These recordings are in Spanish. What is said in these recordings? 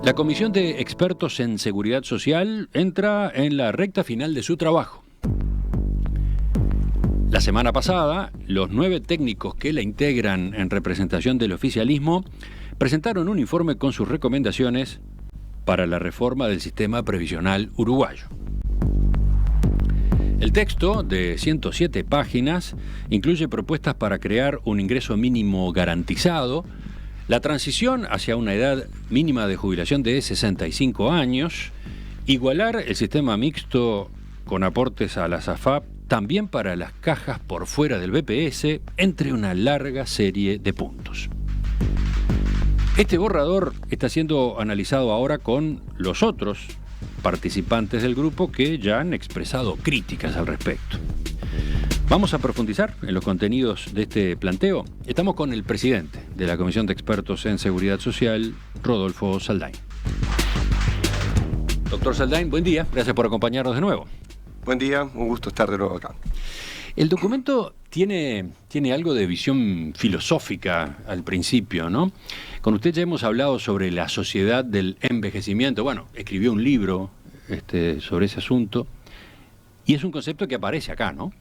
La Comisión de Expertos en Seguridad Social entra en la recta final de su trabajo. La semana pasada, los 9 técnicos que la integran en representación del oficialismo presentaron un informe con sus recomendaciones para la reforma del sistema previsional uruguayo. El texto, de 107 páginas, incluye propuestas para crear un ingreso mínimo garantizado, la transición hacia una edad mínima de jubilación de 65 años, igualar el sistema mixto con aportes a las AFAP también para las cajas por fuera del BPS, entre una larga serie de puntos. Este borrador está siendo analizado ahora con los otros participantes del grupo que ya han expresado críticas al respecto. Vamos a profundizar en los contenidos de este planteo. Estamos con el presidente de la Comisión de Expertos en Seguridad Social, Rodolfo Saldain. Doctor Saldain, buen día. Gracias por acompañarnos de nuevo. Buen día, un gusto estar de nuevo acá. El documento tiene algo de visión filosófica al principio, ¿no? Con usted ya hemos hablado sobre la sociedad del envejecimiento. Bueno, escribió un libro sobre ese asunto y es un concepto que aparece acá, ¿no?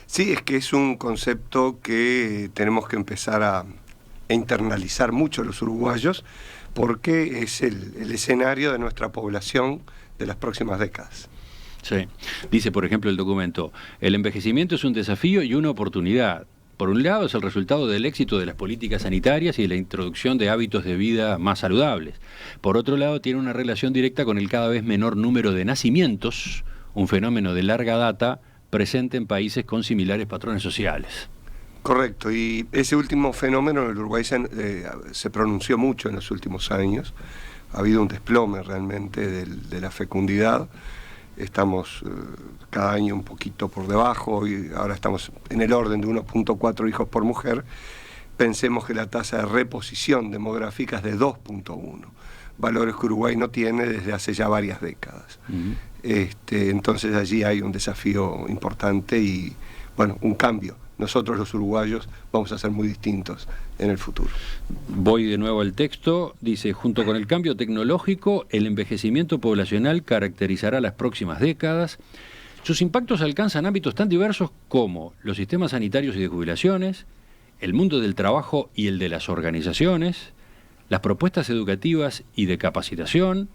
Sí, es que es un concepto que tenemos que empezar a internalizar mucho los uruguayos porque es el escenario de nuestra población de las próximas décadas. Sí. Dice, por ejemplo, el documento: el envejecimiento es un desafío y una oportunidad. Por un lado, es el resultado del éxito de las políticas sanitarias y de la introducción de hábitos de vida más saludables. Por otro lado, tiene una relación directa con el cada vez menor número de nacimientos, un fenómeno de larga data presente en países con similares patrones sociales. Correcto, y ese último fenómeno en el Uruguay se pronunció mucho en los últimos años. Ha habido un desplome realmente de la fecundidad. Estamos cada año un poquito por debajo y ahora estamos en el orden de 1.4 hijos por mujer. Pensemos que la tasa de reposición demográfica es de 2.1, valores que Uruguay no tiene desde hace ya varias décadas. Entonces allí hay un desafío importante y, bueno, un cambio. Nosotros los uruguayos vamos a ser muy distintos en el futuro. Voy de nuevo al texto. Dice: junto con el cambio tecnológico, el envejecimiento poblacional caracterizará las próximas décadas. Sus impactos alcanzan ámbitos tan diversos como los sistemas sanitarios y de jubilaciones, el mundo del trabajo y el de las organizaciones, las propuestas educativas y de capacitación,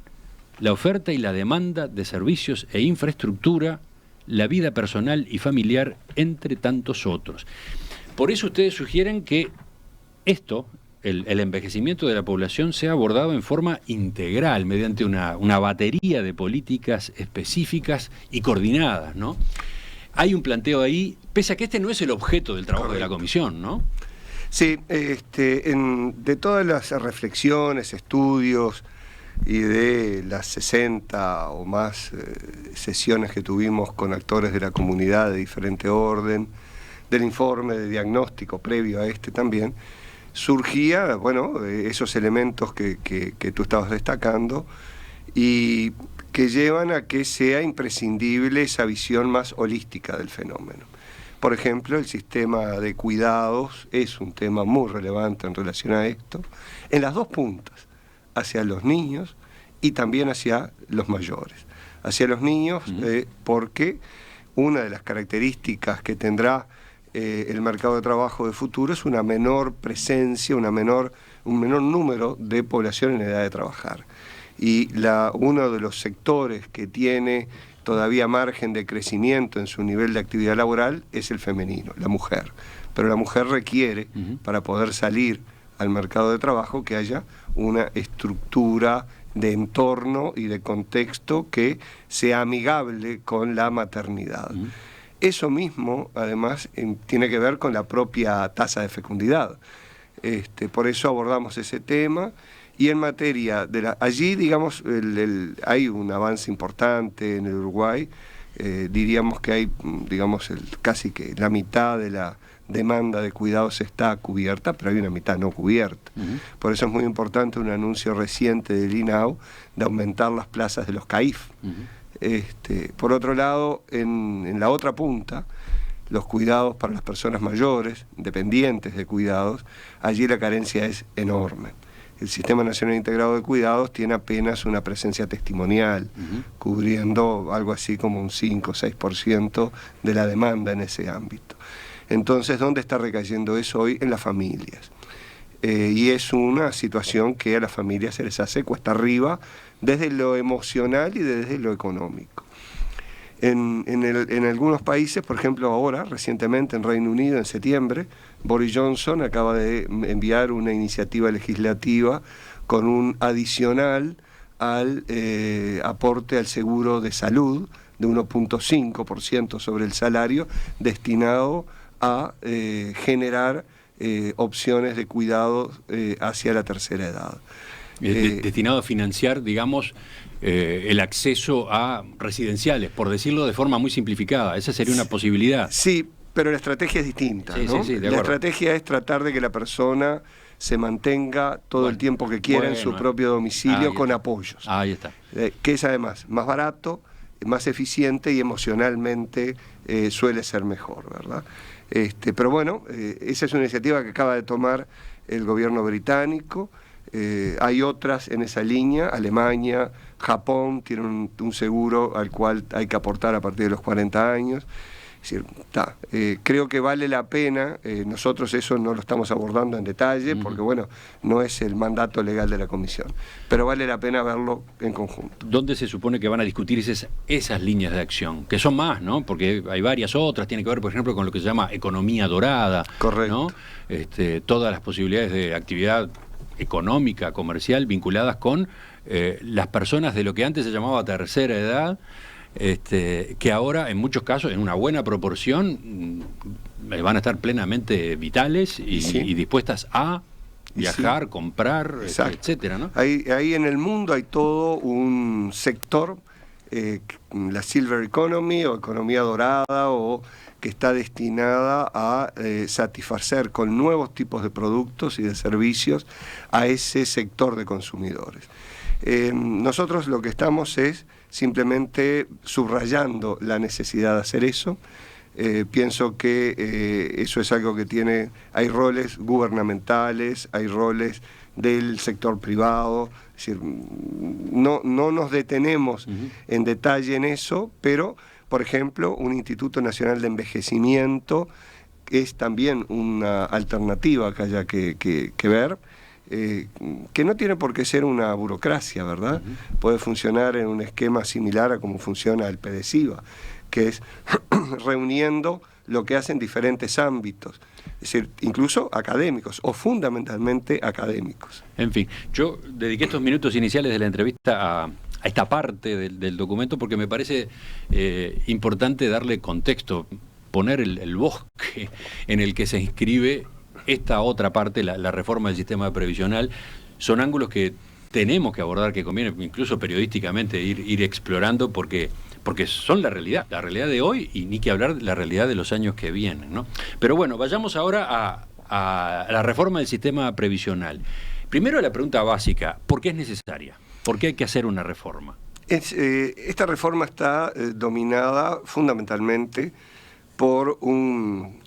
la oferta y la demanda de servicios e infraestructura, la vida personal y familiar, entre tantos otros. Por eso ustedes sugieren que esto, el envejecimiento de la población, sea abordado en forma integral, mediante una batería de políticas específicas y coordinadas, ¿no? Hay un planteo ahí, pese a que este no es el objeto del trabajo Correcto. de la comisión, ¿no? Sí, de todas las reflexiones, estudios y de las 60 o más sesiones que tuvimos con actores de la comunidad de diferente orden, del informe de diagnóstico previo a este también, surgía, bueno, esos elementos que tú estabas destacando y que llevan a que sea imprescindible esa visión más holística del fenómeno. Por ejemplo, el sistema de cuidados es un tema muy relevante en relación a esto, en las dos puntas, hacia los niños y también hacia los mayores. Hacia los niños, porque una de las características que tendrá el mercado de trabajo de futuro es una menor presencia, un menor número de población en edad de trabajar. Y uno de los sectores que tiene todavía margen de crecimiento en su nivel de actividad laboral es el femenino, la mujer. Pero la mujer requiere, para poder salir al mercado de trabajo, que haya una estructura de entorno y de contexto que sea amigable con la maternidad. Eso mismo, además, tiene que ver con la propia tasa de fecundidad. Por eso abordamos ese tema. Y en materia de allí, digamos, hay un avance importante en el Uruguay. Diríamos que hay, digamos, casi que la mitad de la demanda de cuidados está cubierta, pero hay una mitad no cubierta. Por eso es muy importante un anuncio reciente del INAU de aumentar las plazas de los CAIF. Por otro lado, en la otra punta, los cuidados para las personas mayores, dependientes de cuidados, allí la carencia es enorme. el Sistema Nacional Integrado de Cuidados tiene apenas una presencia testimonial, cubriendo algo así como un 5 o 6% de la demanda en ese ámbito. Entonces, ¿dónde está recayendo eso hoy? En las familias. Y es una situación que a las familias se les hace cuesta arriba desde lo emocional y desde lo económico. En algunos países, por ejemplo ahora, recientemente en Reino Unido, en septiembre, Boris Johnson acaba de enviar una iniciativa legislativa con un adicional al aporte al seguro de salud de 1.5% sobre el salario, destinado a generar opciones de cuidado hacia la tercera edad. Destinado a financiar, digamos, el acceso a residenciales, por decirlo de forma muy simplificada. Esa sería una posibilidad. Sí, pero la estrategia es distinta, ¿no? Sí, la estrategia es tratar de que la persona se mantenga todo el tiempo que quiera en su propio domicilio con apoyos. Ahí está. Que es además más barato, más eficiente y emocionalmente suele ser mejor, ¿verdad? Pero bueno, esa es una iniciativa que acaba de tomar el gobierno británico. Hay otras en esa línea. Alemania, Japón tienen un seguro al cual hay que aportar a partir de los 40 años. Es decir, creo que vale la pena. Nosotros eso no lo estamos abordando en detalle porque bueno, no es el mandato legal de la Comisión, pero vale la pena verlo en conjunto. ¿Dónde se supone que van a discutirse esas líneas de acción? Que son más, ¿no? Porque hay varias otras, tiene que ver por ejemplo con lo que se llama economía dorada. Correcto. ¿No? Todas las posibilidades de actividad económica, comercial, vinculadas con las personas de lo que antes se llamaba tercera edad, que ahora en muchos casos, en una buena proporción, van a estar plenamente vitales y dispuestas a viajar, comprar, etcétera, ¿no? Ahí en el mundo hay todo un sector, la Silver Economy o economía dorada, o que está destinada a satisfacer con nuevos tipos de productos y de servicios a ese sector de consumidores. Nosotros lo que estamos es simplemente subrayando la necesidad de hacer eso. Pienso que eso es algo que hay roles gubernamentales, hay roles del sector privado, es decir, no nos detenemos en detalle en eso, pero por ejemplo, un Instituto Nacional de Envejecimiento es también una alternativa que haya que ver, que no tiene por qué ser una burocracia, ¿verdad? Puede funcionar en un esquema similar a como funciona el PDCIVA, que es reuniendo lo que hacen diferentes ámbitos, es decir, incluso académicos o fundamentalmente académicos. En fin, yo dediqué estos minutos iniciales de la entrevista a esta parte del documento porque me parece importante darle contexto, poner el bosque en el que se inscribe esta otra parte, la reforma del sistema previsional. Son ángulos que tenemos que abordar, que conviene incluso periodísticamente ir explorando porque son la realidad de hoy y ni que hablar de la realidad de los años que vienen, ¿no? Pero bueno, vayamos ahora a la reforma del sistema previsional. Primero la pregunta básica, ¿por qué es necesaria? ¿Por qué hay que hacer una reforma? Esta reforma está dominada fundamentalmente por un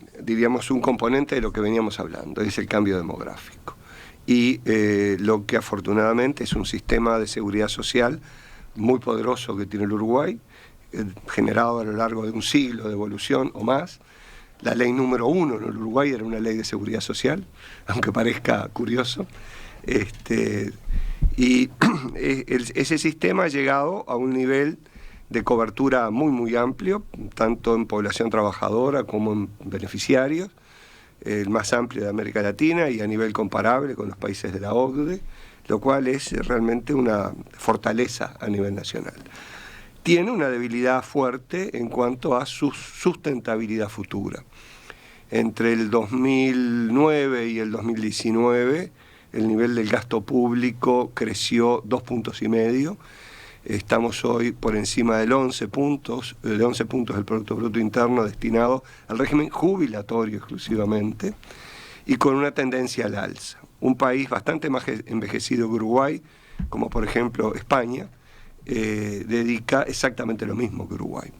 componente de lo que veníamos hablando, es el cambio demográfico. Y lo que afortunadamente es un sistema de seguridad social muy poderoso que tiene el Uruguay, generado a lo largo de un siglo de evolución o más. La ley número 1 en el Uruguay era una ley de seguridad social, aunque parezca curioso. Y ese sistema ha llegado a un nivel de cobertura muy, muy amplio, tanto en población trabajadora como en beneficiarios, el más amplio de América Latina y a nivel comparable con los países de la OCDE, lo cual es realmente una fortaleza a nivel nacional. Tiene una debilidad fuerte en cuanto a su sustentabilidad futura. Entre el 2009 y el 2019, el nivel del gasto público creció 2,5 puntos. Estamos hoy por encima de 11 puntos del Producto Bruto Interno destinado al régimen jubilatorio exclusivamente y con una tendencia al alza. Un país bastante más envejecido que Uruguay, como por ejemplo España, dedica exactamente lo mismo que Uruguay.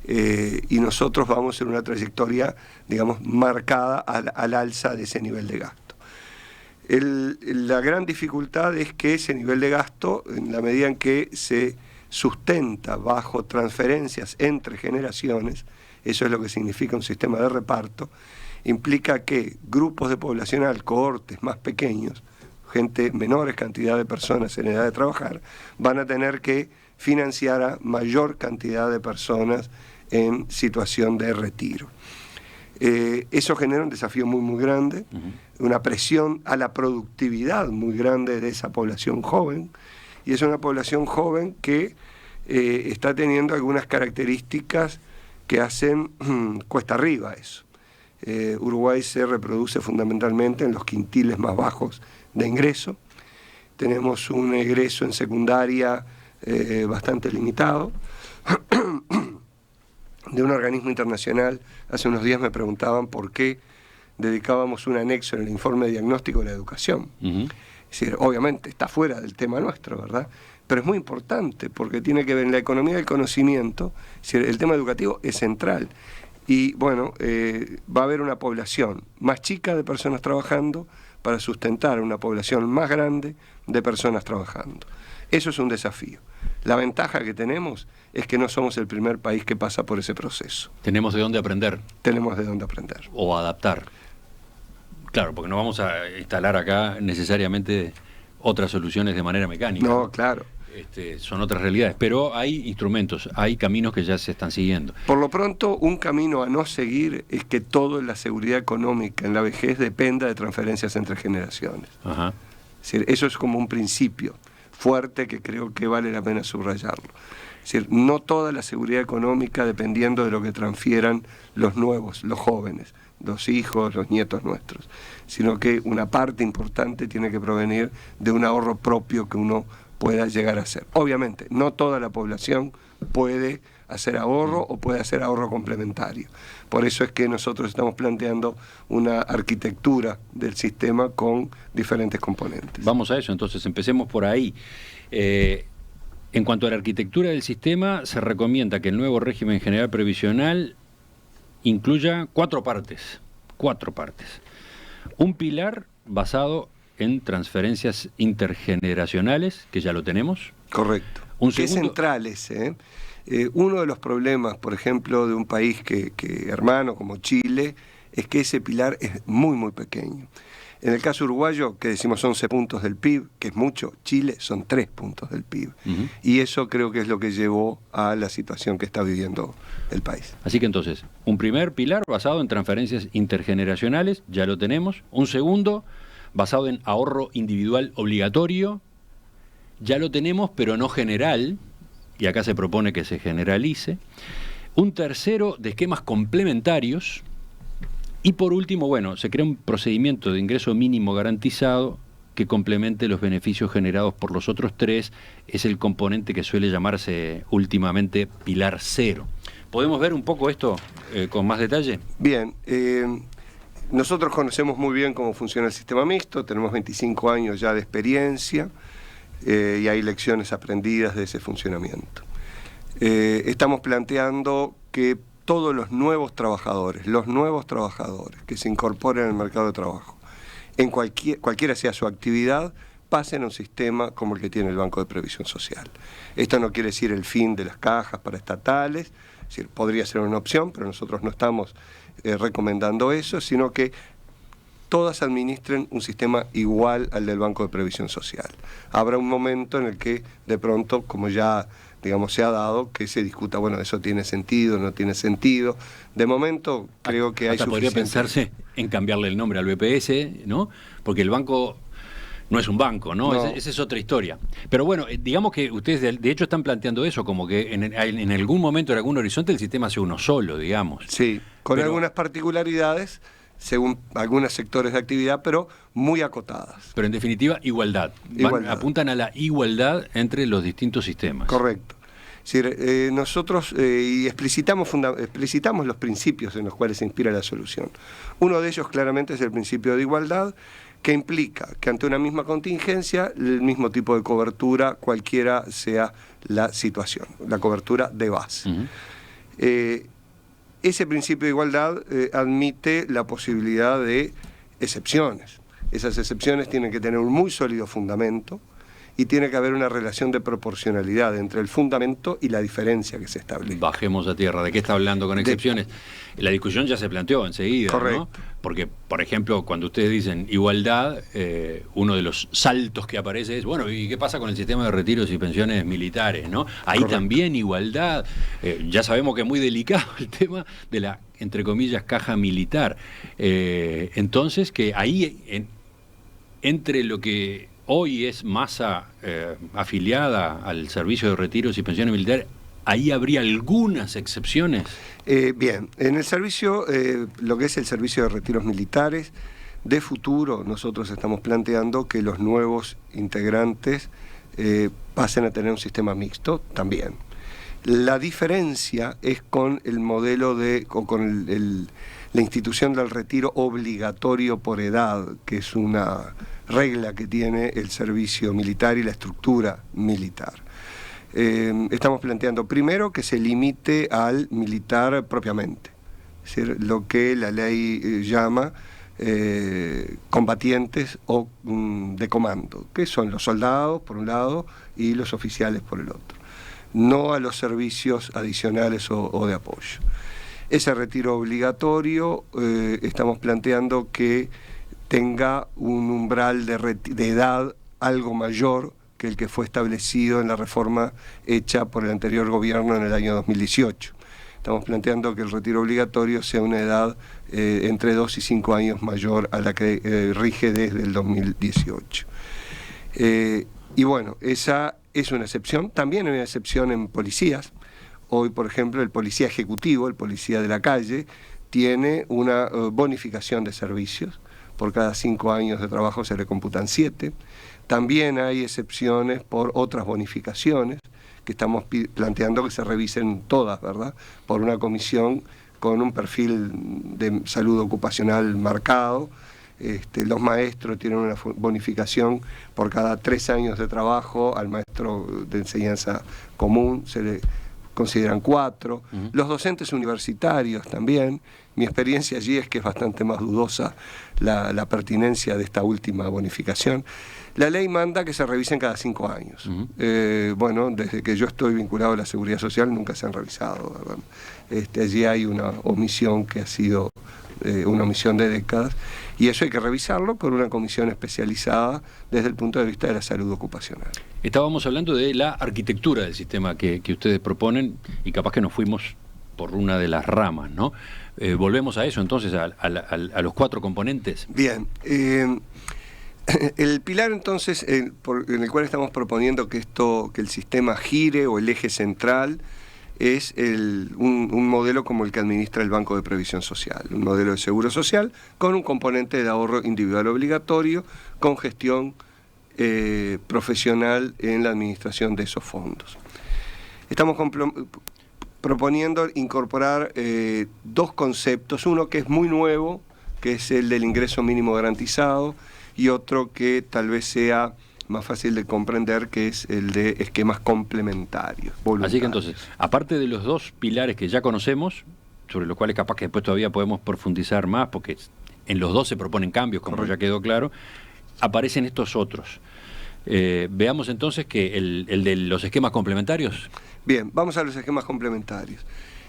Y nosotros vamos en una trayectoria, digamos, marcada al alza de ese nivel de gasto. La gran dificultad es que ese nivel de gasto, en la medida en que se sustenta bajo transferencias entre generaciones, eso es lo que significa un sistema de reparto, implica que grupos de poblacional, cohortes más pequeños, menores cantidad de personas en edad de trabajar, van a tener que financiar a mayor cantidad de personas en situación de retiro. Eso genera un desafío muy grande, una presión a la productividad muy grande de esa población joven, y es una población joven que está teniendo algunas características que hacen cuesta arriba eso. Uruguay se reproduce fundamentalmente en los quintiles más bajos de ingreso. Tenemos un egreso en secundaria bastante limitado. De un organismo internacional, hace unos días me preguntaban por qué dedicábamos un anexo en el informe de diagnóstico de la educación. Es decir, obviamente está fuera del tema nuestro, ¿verdad? Pero es muy importante porque tiene que ver en la economía del conocimiento. Es decir, el tema educativo es central. Y bueno, va a haber una población más chica de personas trabajando para sustentar una población más grande de personas trabajando. Eso es un desafío. La ventaja que tenemos es que no somos el primer país que pasa por ese proceso. Tenemos de dónde aprender. Tenemos de dónde aprender. O adaptar. Claro, porque no vamos a instalar acá necesariamente otras soluciones de manera mecánica. No, claro. Son otras realidades, pero hay instrumentos, hay caminos que ya se están siguiendo. Por lo pronto, un camino a no seguir es que todo en la seguridad económica en la vejez dependa de transferencias entre generaciones. Ajá. Es decir, eso es como un principio fuerte que creo que vale la pena subrayarlo. Es decir, no toda la seguridad económica dependiendo de lo que transfieran los nuevos, los jóvenes, los hijos, los nietos nuestros, sino que una parte importante tiene que provenir de un ahorro propio que uno pueda llegar a hacer. Obviamente, no toda la población puede hacer ahorro o puede hacer ahorro complementario. Por eso es que nosotros estamos planteando una arquitectura del sistema con diferentes componentes. Vamos a eso, entonces empecemos por ahí. En cuanto a la arquitectura del sistema, se recomienda que el nuevo régimen general previsional incluya cuatro partes. Un pilar basado en transferencias intergeneracionales, que ya lo tenemos. Correcto. Que es central ese. Uno de los problemas, por ejemplo, de un país que hermano como Chile, es que ese pilar es muy pequeño. En el caso uruguayo, que decimos 11 puntos del PIB, que es mucho, Chile son 3 puntos del PIB. Y eso creo que es lo que llevó a la situación que está viviendo el país. Así que entonces, un primer pilar basado en transferencias intergeneracionales, ya lo tenemos. Un segundo, basado en ahorro individual obligatorio, ya lo tenemos, pero no general, y acá se propone que se generalice. Un tercero, de esquemas complementarios. Y por último, bueno, se crea un procedimiento de ingreso mínimo garantizado que complemente los beneficios generados por los otros tres. Es el componente que suele llamarse últimamente pilar cero. ¿Podemos ver un poco esto con más detalle? Bien, nosotros conocemos muy bien cómo funciona el sistema mixto, tenemos 25 años ya de experiencia y hay lecciones aprendidas de ese funcionamiento. Estamos planteando que todos los nuevos trabajadores que se incorporen al mercado de trabajo, en cualquiera sea su actividad, pasen a un sistema como el que tiene el Banco de Previsión Social. Esto no quiere decir el fin de las cajas paraestatales, es decir, podría ser una opción, pero nosotros no estamos recomendando eso, sino que todas administren un sistema igual al del Banco de Previsión Social. Habrá un momento en el que de pronto, como ya se ha dado, que se discuta, bueno, eso tiene sentido, no tiene sentido. De momento creo que hay suficiente. Podría pensarse en cambiarle el nombre al BPS, ¿no? Porque el banco no es un banco, ¿no? Esa es otra historia. Pero bueno, digamos que ustedes de hecho están planteando eso, como que en algún momento, en algún horizonte, el sistema sea uno solo, digamos. Sí, con algunas particularidades, según algunos sectores de actividad, pero muy acotadas. Pero en definitiva, igualdad. Apuntan a la igualdad entre los distintos sistemas. Correcto. Es decir, nosotros explicitamos los principios en los cuales se inspira la solución. Uno de ellos claramente es el principio de igualdad, que implica que ante una misma contingencia, el mismo tipo de cobertura, cualquiera sea la situación, la cobertura de base. Ese principio de igualdad admite la posibilidad de excepciones. Esas excepciones tienen que tener un muy sólido fundamento y tiene que haber una relación de proporcionalidad entre el fundamento y la diferencia que se establece. Bajemos a tierra. ¿De qué está hablando con excepciones? La discusión ya se planteó enseguida, correcto, ¿no? Porque, por ejemplo, cuando ustedes dicen igualdad, uno de los saltos que aparece es, bueno, ¿y qué pasa con el sistema de retiros y pensiones militares, ¿no? Ahí correcto, también igualdad. Ya sabemos que es muy delicado el tema de la, entre comillas, caja militar. Entonces, que ahí, entre lo que hoy es masa afiliada al servicio de retiros y pensiones militares, ¿ahí habría algunas excepciones? Bien, en el servicio, lo que es el servicio de retiros militares, de futuro nosotros estamos planteando que los nuevos integrantes pasen a tener un sistema mixto también. La diferencia es con el modelo o con la institución del retiro obligatorio por edad, que es una regla que tiene el servicio militar y la estructura militar. Estamos planteando primero que se limite al militar propiamente, es decir, lo que la ley llama combatientes o de comando, que son los soldados por un lado y los oficiales por el otro, no a los servicios adicionales o de apoyo. Ese retiro obligatorio estamos planteando que tenga un umbral de edad algo mayor que el que fue establecido en la reforma hecha por el anterior gobierno en el año 2018. Estamos planteando que el retiro obligatorio sea una edad entre 2 y 5 años mayor a la que rige desde el 2018. Y bueno, esa es una excepción. También hay una excepción en policías. Hoy, por ejemplo, el policía ejecutivo, el policía de la calle, tiene una bonificación de servicios. Por cada 5 años de trabajo se le computan 7. También hay excepciones por otras bonificaciones que estamos planteando que se revisen todas, ¿verdad? Por una comisión con un perfil de salud ocupacional marcado. Los maestros tienen una bonificación por cada 3 años de trabajo, al maestro de enseñanza común se le consideran 4. Los docentes universitarios también. Mi experiencia allí es que es bastante más dudosa la pertinencia de esta última bonificación. La ley manda que se revisen cada 5 años. Bueno, desde que yo estoy vinculado a la Seguridad Social nunca se han revisado, ¿verdad? Allí hay una omisión que ha sido una omisión de décadas, y eso hay que revisarlo por una comisión especializada desde el punto de vista de la salud ocupacional. Estábamos hablando de la arquitectura del sistema que ustedes proponen, y capaz que nos fuimos por una de las ramas, ¿no? Volvemos a eso entonces, a los 4 componentes. Bien, el pilar entonces en el cual estamos proponiendo que el sistema gire, o el eje central, es un modelo como el que administra el Banco de Previsión Social, un modelo de seguro social con un componente de ahorro individual obligatorio con gestión profesional en la administración de esos fondos. Estamos proponiendo incorporar 2 conceptos, uno que es muy nuevo, que es el del ingreso mínimo garantizado, y otro que tal vez sea más fácil de comprender, que es el de esquemas complementarios, voluntarios. Así que entonces, aparte de los 2 pilares que ya conocemos, sobre los cuales capaz que después todavía podemos profundizar más, porque en los 2 se proponen cambios, como correcto, ya quedó claro, aparecen estos otros. Veamos entonces que el de los esquemas complementarios. Bien, vamos a los esquemas complementarios.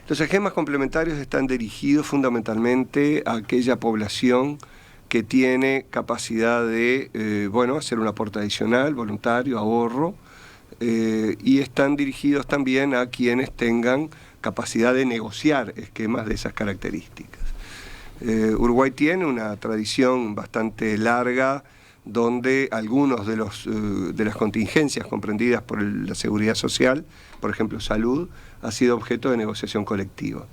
Los esquemas complementarios están dirigidos fundamentalmente a aquella población que tiene capacidad de hacer un aporte adicional, voluntario, ahorro, y están dirigidos también a quienes tengan capacidad de negociar esquemas de esas características. Uruguay tiene una tradición bastante larga donde algunos de las contingencias comprendidas por la seguridad social, por ejemplo salud, ha sido objeto de negociación colectiva.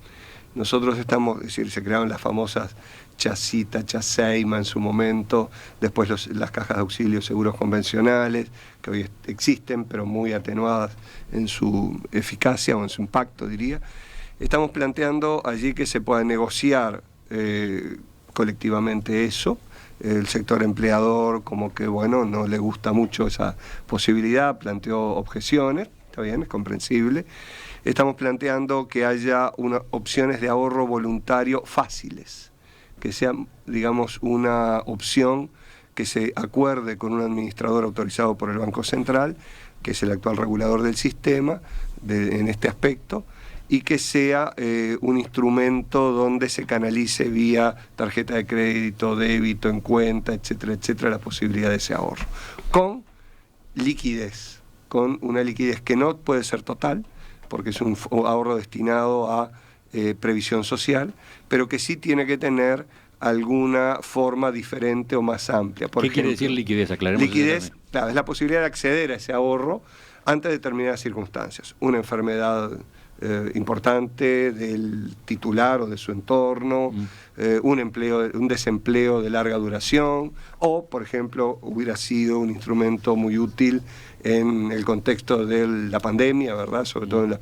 Nosotros estamos, es decir, se crearon las famosas Chasita, Chaseima en su momento, después las cajas de auxilio seguros convencionales, que hoy existen, pero muy atenuadas en su eficacia o en su impacto, diría. Estamos planteando allí que se pueda negociar colectivamente eso. El sector empleador como que, no le gusta mucho esa posibilidad, planteó objeciones, está bien, es comprensible. Estamos planteando que haya opciones de ahorro voluntario fáciles, que sean, digamos, una opción que se acuerde con un administrador autorizado por el Banco Central, que es el actual regulador del sistema en este aspecto, y que sea un instrumento donde se canalice vía tarjeta de crédito, débito, en cuenta, etcétera, etcétera, la posibilidad de ese ahorro. Con liquidez, con una liquidez que no puede ser total, porque es un ahorro destinado a previsión social, pero que sí tiene que tener alguna forma diferente o más amplia. ¿Qué quiere decir liquidez? Aclaremos. Liquidez, claro, es la posibilidad de acceder a ese ahorro ante determinadas circunstancias. Una enfermedad importante del titular o de su entorno, un desempleo de larga duración, o, por ejemplo, hubiera sido un instrumento muy útil en el contexto de la pandemia, ¿verdad? Sobre todo en los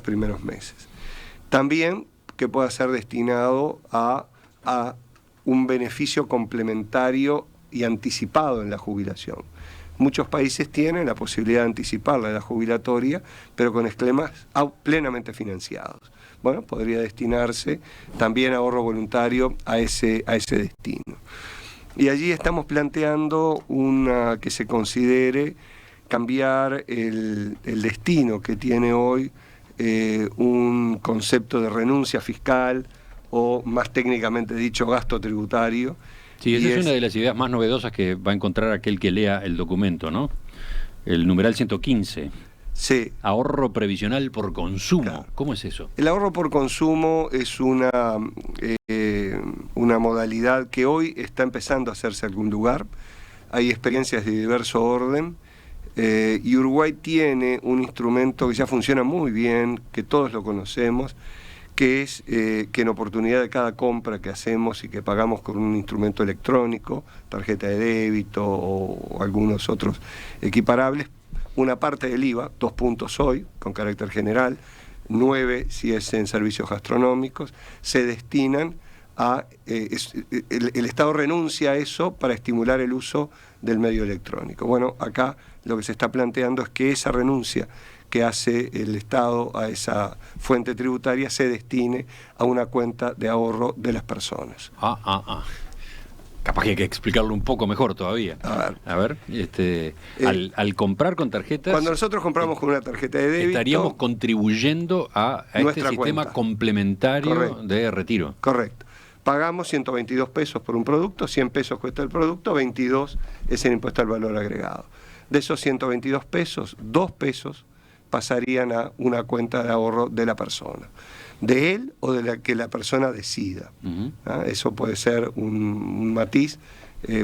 primeros meses. También que pueda ser destinado a un beneficio complementario y anticipado en la jubilación. Muchos países tienen la posibilidad de anticipar la edad jubilatoria, pero con esquemas plenamente financiados. Bueno, podría destinarse también ahorro voluntario a ese destino. Y allí estamos planteando que se considere cambiar el destino que tiene hoy un concepto de renuncia fiscal, o más técnicamente dicho, gasto tributario. Sí, esa es una de las ideas más novedosas que va a encontrar aquel que lea el documento, ¿no? El numeral 115. Sí. Ahorro previsional por consumo. Claro. ¿Cómo es eso? El ahorro por consumo es una modalidad que hoy está empezando a hacerse en algún lugar. Hay experiencias de diverso orden. Y Uruguay tiene un instrumento que ya funciona muy bien, que todos lo conocemos, que es que en oportunidad de cada compra que hacemos y que pagamos con un instrumento electrónico, tarjeta de débito o algunos otros equiparables, una parte del IVA, 2 puntos hoy, con carácter general, 9 si es en servicios gastronómicos, se destinan a... el Estado renuncia a eso para estimular el uso del medio electrónico. Bueno, acá lo que se está planteando es que esa renuncia que hace el Estado a esa fuente tributaria se destine a una cuenta de ahorro de las personas. Capaz que hay que explicarlo un poco mejor todavía. A ver, al comprar con tarjetas... Cuando nosotros compramos con una tarjeta de débito... Estaríamos contribuyendo a este sistema cuenta complementario. Correcto. De retiro. Correcto. Pagamos 122 pesos por un producto, 100 pesos cuesta el producto, 22 es el impuesto al valor agregado. De esos 122 pesos, 2 pesos pasarían a una cuenta de ahorro de la persona, de él o de la que la persona decida. Eso puede ser un matiz,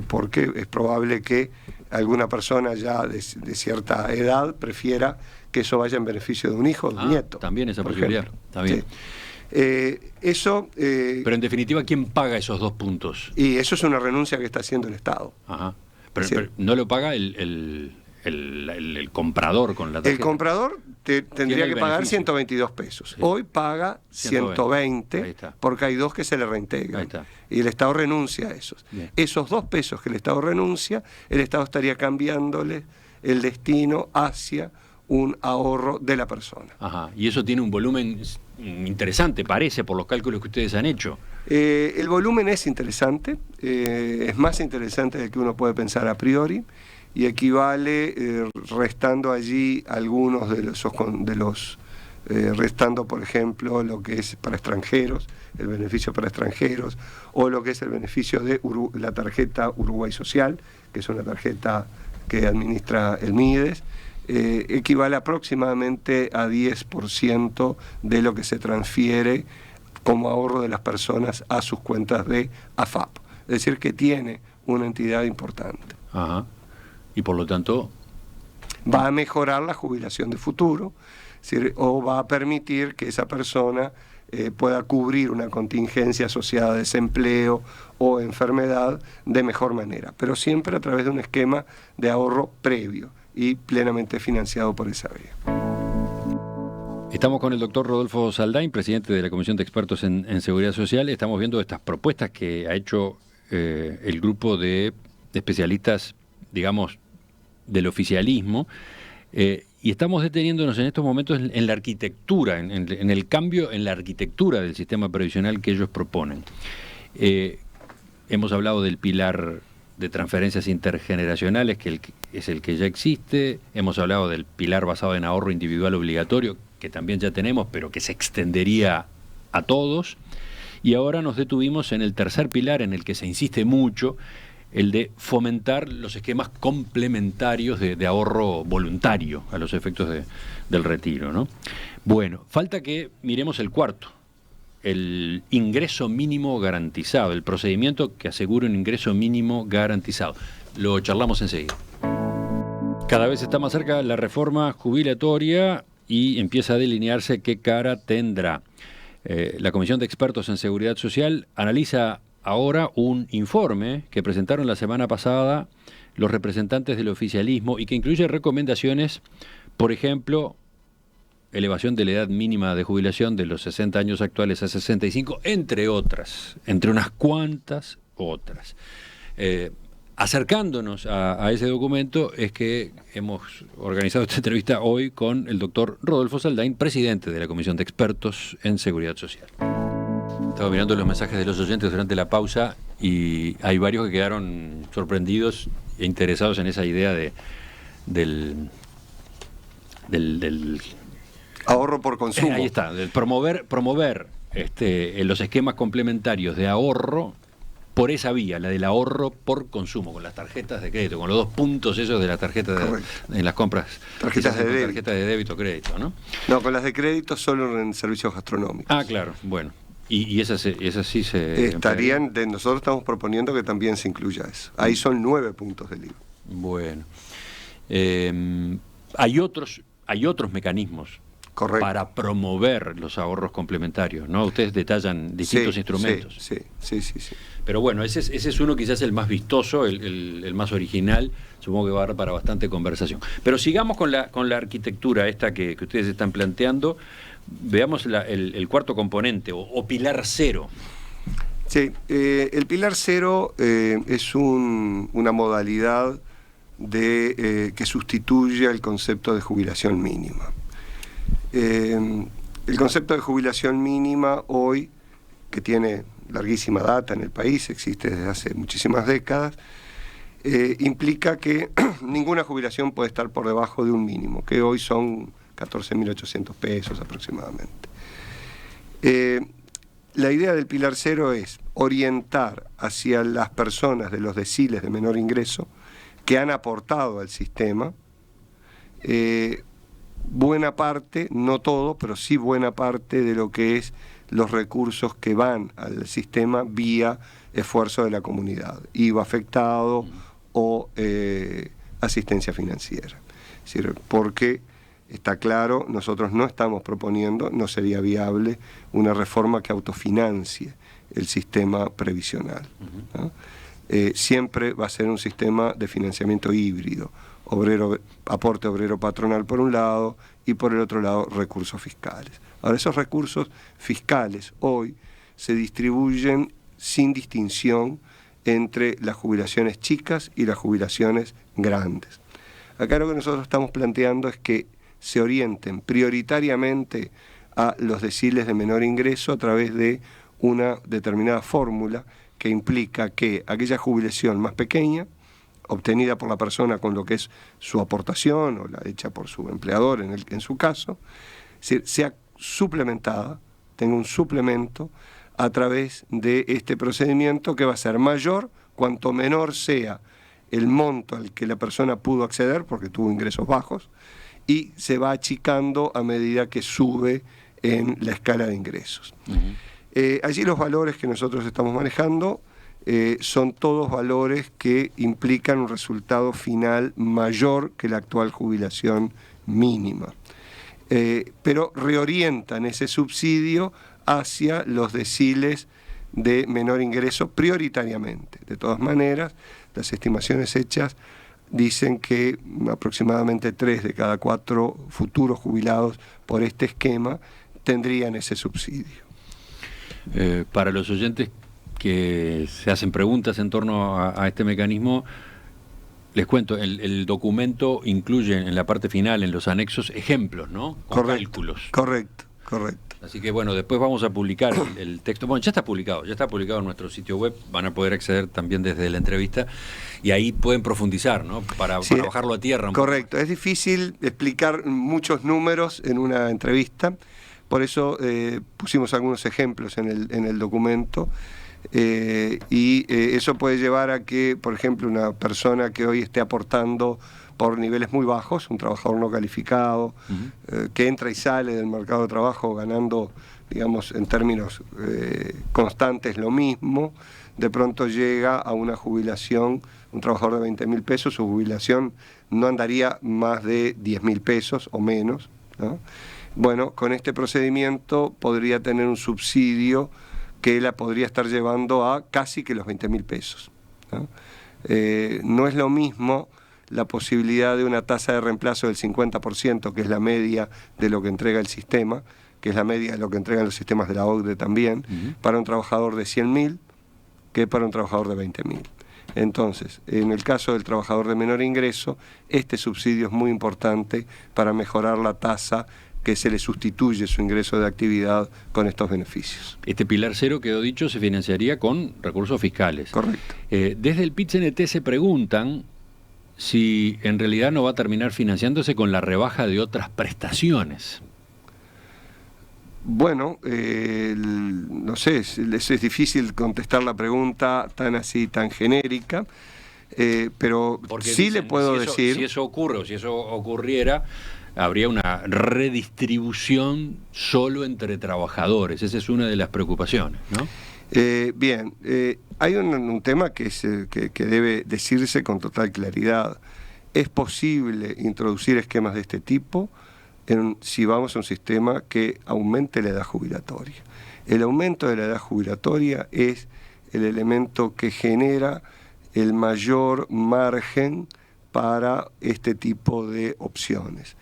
porque es probable que alguna persona ya de cierta edad prefiera que eso vaya en beneficio de un hijo o de un nieto. También esa posibilidad. Está bien. Sí. Pero en definitiva, ¿quién paga esos 2 puntos? Y eso es una renuncia que está haciendo el Estado. Pero no lo paga el comprador con la tarjeta. El comprador tendría que pagar 122 pesos. Sí. Hoy paga 120 porque hay 2 que se le reintegran. Y el Estado renuncia a esos. Bien. Esos 2 pesos que el Estado renuncia, el Estado estaría cambiándole el destino hacia un ahorro de la persona. Y eso tiene un volumen interesante, parece, por los cálculos que ustedes han hecho. El volumen es interesante, es más interesante del que uno puede pensar a priori, y equivale, restando allí algunos restando, por ejemplo, lo que es para extranjeros, el beneficio para extranjeros, o lo que es el beneficio de la tarjeta Uruguay Social, que es una tarjeta que administra el MIDES, equivale aproximadamente a 10% de lo que se transfiere como ahorro de las personas a sus cuentas de AFAP. Es decir, que tiene una entidad importante. Y por lo tanto... va a mejorar la jubilación de futuro, es decir, o va a permitir que esa persona pueda cubrir una contingencia asociada a desempleo o enfermedad de mejor manera, pero siempre a través de un esquema de ahorro previo y plenamente financiado por esa vía. Estamos con el doctor Rodolfo Saldain, presidente de la Comisión de Expertos en Seguridad Social. Estamos viendo estas propuestas que ha hecho el grupo de especialistas, digamos, del oficialismo, y estamos deteniéndonos en estos momentos en la arquitectura, en el cambio en la arquitectura del sistema previsional que ellos proponen. Hemos hablado del pilar de transferencias intergeneracionales, que es el que ya existe. Hemos hablado del pilar basado en ahorro individual obligatorio, que también ya tenemos, pero que se extendería a todos. Y ahora nos detuvimos en el tercer pilar, en el que se insiste mucho, el de fomentar los esquemas complementarios de ahorro voluntario a los efectos del retiro, ¿no? Bueno, falta que miremos el cuarto, el ingreso mínimo garantizado, el procedimiento que asegura un ingreso mínimo garantizado. Lo charlamos enseguida. Cada vez está más cerca la reforma jubilatoria y empieza a delinearse qué cara tendrá. La Comisión de Expertos en Seguridad Social analiza ahora un informe que presentaron la semana pasada los representantes del oficialismo y que incluye recomendaciones, por ejemplo, elevación de la edad mínima de jubilación de los 60 años actuales a 65, entre otras, entre unas cuantas otras. Acercándonos a ese documento es que hemos organizado esta entrevista hoy con el doctor Rodolfo Saldain, presidente de la Comisión de Expertos en Seguridad Social. Estaba mirando los mensajes de los oyentes durante la pausa y hay varios que quedaron sorprendidos e interesados en esa idea del ahorro por consumo. Ahí está, de promover los esquemas complementarios de ahorro por esa vía, la del ahorro por consumo, con las tarjetas de crédito, con los 2 puntos esos de la tarjeta en las compras. Tarjetas de débito. Tarjetas de débito, crédito, ¿no? No, con las de crédito solo en servicios gastronómicos. Ah, claro, bueno. Y esas sí se... Estarían, nosotros estamos proponiendo que también se incluya eso. Ahí son 9 puntos del IVA. Bueno. Hay otros mecanismos. Correcto. Para promover los ahorros complementarios, ¿no? Ustedes detallan distintos instrumentos. Sí. Pero bueno, ese es uno quizás el más vistoso, el más original, supongo que va a dar para bastante conversación. Pero sigamos con la arquitectura esta que ustedes están planteando, veamos el cuarto componente, o pilar cero. Sí, el pilar cero es una modalidad que sustituye al concepto de jubilación mínima. El concepto de jubilación mínima hoy, que tiene larguísima data en el país, existe desde hace muchísimas décadas, implica que ninguna jubilación puede estar por debajo de un mínimo, que hoy son 14.800 pesos aproximadamente. La idea del pilar cero es orientar hacia las personas de los deciles de menor ingreso que han aportado al sistema, buena parte, no todo, pero sí buena parte de lo que es los recursos que van al sistema vía esfuerzo de la comunidad, IVA afectado o asistencia financiera. Es decir, porque está claro, nosotros no estamos proponiendo, no sería viable una reforma que autofinancie el sistema previsional, ¿no? Siempre va a ser un sistema de financiamiento híbrido, aporte obrero patronal por un lado y por el otro lado recursos fiscales. Ahora, esos recursos fiscales hoy se distribuyen sin distinción entre las jubilaciones chicas y las jubilaciones grandes. Acá lo que nosotros estamos planteando es que se orienten prioritariamente a los deciles de menor ingreso a través de una determinada fórmula que implica que aquella jubilación más pequeña, obtenida por la persona con lo que es su aportación o la hecha por su empleador en su caso, sea suplementada, tenga un suplemento a través de este procedimiento que va a ser mayor cuanto menor sea el monto al que la persona pudo acceder porque tuvo ingresos bajos, y se va achicando a medida que sube en la escala de ingresos. Allí los valores que nosotros estamos manejando son todos valores que implican un resultado final mayor que la actual jubilación mínima, pero reorientan ese subsidio hacia los deciles de menor ingreso prioritariamente. De todas maneras, las estimaciones hechas dicen que aproximadamente 3 de cada 4 futuros jubilados por este esquema tendrían ese subsidio. Para los oyentes que se hacen preguntas en torno a este mecanismo, les cuento, el documento incluye en la parte final, en los anexos, ejemplos, ¿no? Con cálculos. Correcto. Así que bueno, después vamos a publicar el texto. Bueno, ya está publicado en nuestro sitio web, van a poder acceder también desde la entrevista y ahí pueden profundizar, ¿no? Para bajarlo a tierra. Correcto, es difícil explicar muchos números en una entrevista, por eso pusimos algunos ejemplos en el documento. Eso puede llevar a que, por ejemplo, una persona que hoy esté aportando por niveles muy bajos, un trabajador no calificado, que entra y sale del mercado de trabajo ganando, digamos, en términos constantes lo mismo, de pronto llega a una jubilación, un trabajador de 20.000 pesos, su jubilación no andaría más de 10.000 pesos o menos, ¿no? Bueno, con este procedimiento podría tener un subsidio que la podría estar llevando a casi que los 20.000 pesos, ¿no? No es lo mismo la posibilidad de una tasa de reemplazo del 50%, que es la media de lo que entrega el sistema, que es la media de lo que entregan los sistemas de la OCDE también, para un trabajador de 100.000 que para un trabajador de 20.000. Entonces, en el caso del trabajador de menor ingreso, este subsidio es muy importante para mejorar la tasa que se le sustituye su ingreso de actividad con estos beneficios. Este pilar cero, quedó dicho, se financiaría con recursos fiscales. Correcto. Desde el PIT-CNT se preguntan si en realidad no va a terminar financiándose con la rebaja de otras prestaciones. Bueno, no sé, es difícil contestar la pregunta tan genérica, pero porque sí dicen, le puedo decir... Si eso ocurre o si eso ocurriera, habría una redistribución solo entre trabajadores. Esa es una de las preocupaciones, ¿no? Bien, hay un tema que debe decirse con total claridad. Es posible introducir esquemas de este tipo si vamos a un sistema que aumente la edad jubilatoria. El aumento de la edad jubilatoria es el elemento que genera el mayor margen para este tipo de opciones.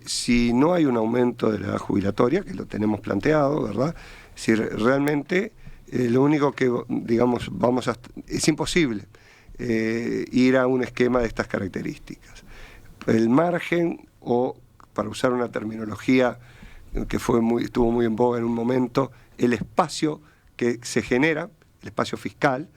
Si no hay un aumento de la edad jubilatoria, que lo tenemos planteado, ¿verdad? Si realmente lo único que, digamos, es imposible ir a un esquema de estas características. El margen, o para usar una terminología que estuvo muy en boga en un momento, el espacio que se genera, el espacio fiscal,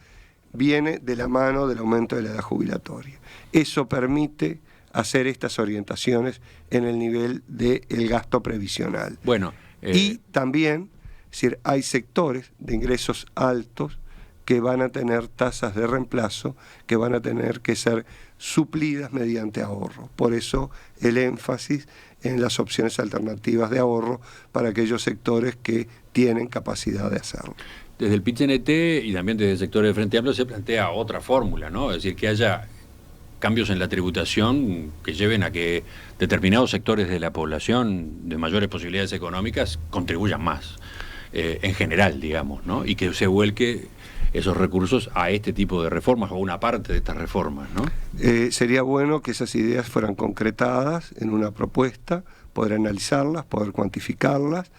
viene de la mano del aumento de la edad jubilatoria. Eso permite hacer estas orientaciones en el nivel del gasto previsional. Bueno, y también, es decir, hay sectores de ingresos altos que van a tener tasas de reemplazo que van a tener que ser suplidas mediante ahorro. Por eso el énfasis en las opciones alternativas de ahorro para aquellos sectores que tienen capacidad de hacerlo. Desde el PIT-CNT y también desde el sector del Frente Amplio se plantea otra fórmula, ¿no? Es decir, que haya cambios en la tributación que lleven a que determinados sectores de la población de mayores posibilidades económicas contribuyan más, en general, digamos, ¿no? Y que se vuelque esos recursos a este tipo de reformas o una parte de estas reformas, ¿no? Sería bueno que esas ideas fueran concretadas en una propuesta, poder analizarlas, poder cuantificarlas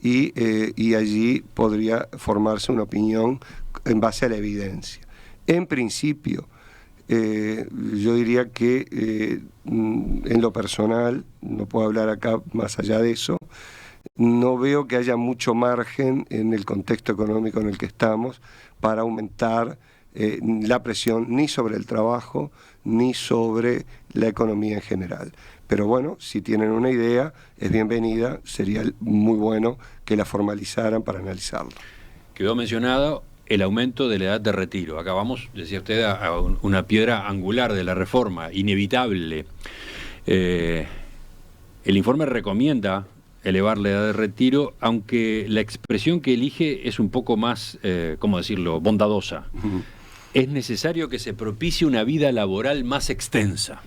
y allí podría formarse una opinión en base a la evidencia. En principio, yo diría que en lo personal, no puedo hablar acá más allá de eso, no veo que haya mucho margen en el contexto económico en el que estamos para aumentar la presión ni sobre el trabajo ni sobre la economía en general. Pero bueno, si tienen una idea, es bienvenida, sería muy bueno que la formalizaran para analizarlo. Quedó mencionado el aumento de la edad de retiro. Acá vamos, decía usted, a una piedra angular de la reforma, inevitable. El informe recomienda elevar la edad de retiro, aunque la expresión que elige es un poco más, ¿cómo decirlo?, bondadosa. Es necesario que se propicie una vida laboral más extensa.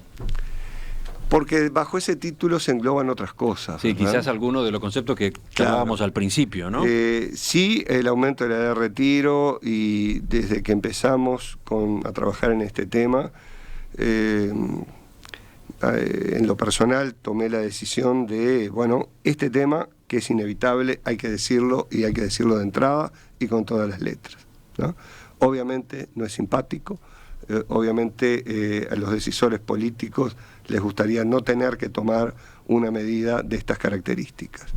Porque bajo ese título se engloban otras cosas. Sí, ¿verdad? Quizás algunos de los conceptos que hablábamos al principio, ¿no? Sí, el aumento de la edad de retiro, y desde que empezamos a trabajar en este tema, en lo personal tomé la decisión de, bueno, este tema que es inevitable, hay que decirlo, y hay que decirlo de entrada y con todas las letras, ¿no? Obviamente no es simpático, obviamente a los decisores políticos les gustaría no tener que tomar una medida de estas características.